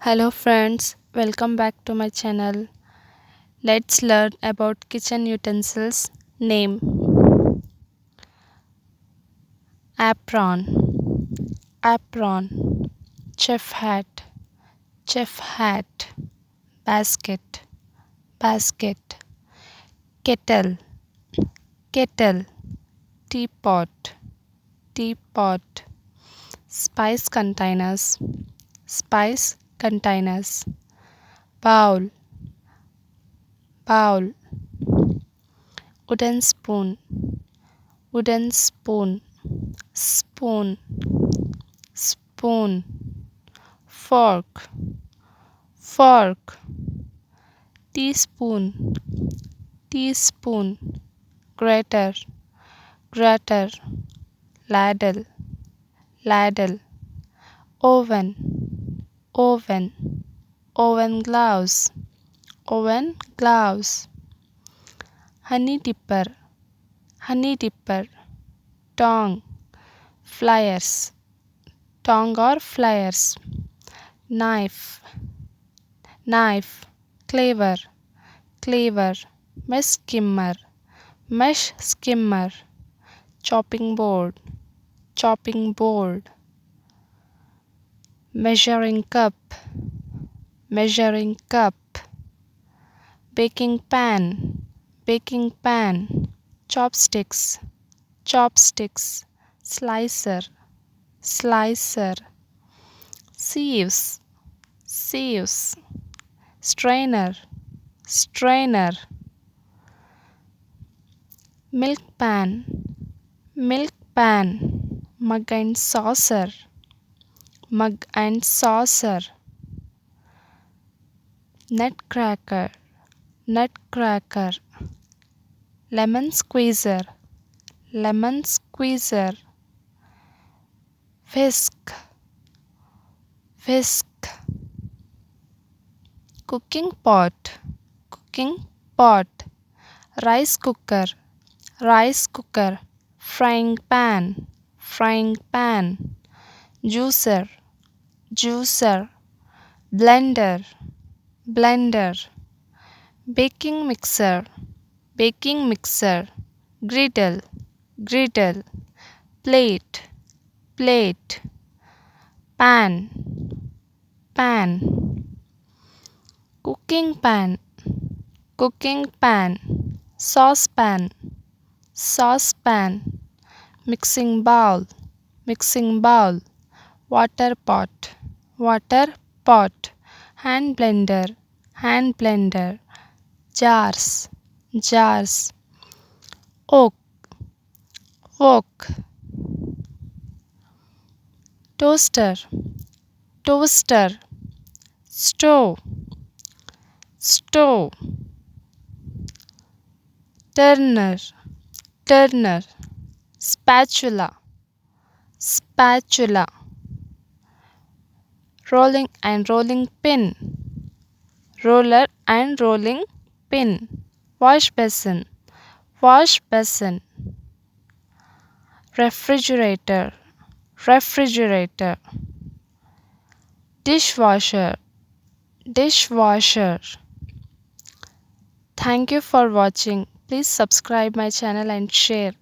Hello friends, welcome back to my channel. Let's learn about kitchen utensils. Name: apron, apron, chef hat, chef hat, basket, basket, kettle, kettle, teapot, teapot, spice containers, spice containers, bowl, bowl, wooden spoon, wooden spoon, spoon, spoon, fork, fork, teaspoon, teaspoon, grater, grater, ladle, ladle, oven, oven, oven gloves, oven gloves, honey dipper, honey dipper, tongue, flyers, tongue or flyers, knife, knife, cleaver, cleaver, mesh skimmer, chopping board, chopping board, measuring cup, measuring cup, baking pan, baking pan, chopsticks, chopsticks, slicer, slicer, sieves, sieves, strainer, strainer, milk pan, milk pan, mug and saucer, mug and saucer, nutcracker, nutcracker, lemon squeezer, lemon squeezer, whisk, whisk, cooking pot, cooking pot, rice cooker, rice cooker, frying pan, frying pan, juicer, juicer, blender, blender, baking mixer, baking mixer, griddle, griddle, plate, plate, pan, pan, cooking pan, cooking pan, saucepan, saucepan, mixing bowl, mixing bowl, water pot, water pot, hand blender, hand blender, jars, jars, oak, wok, toaster, toaster, stove, stove, turner, turner, spatula, spatula, rolling and rolling pin, roller and rolling pin, wash basin, wash basin, refrigerator, refrigerator, dishwasher, dishwasher. Thank you for watching. Please subscribe my channel and share.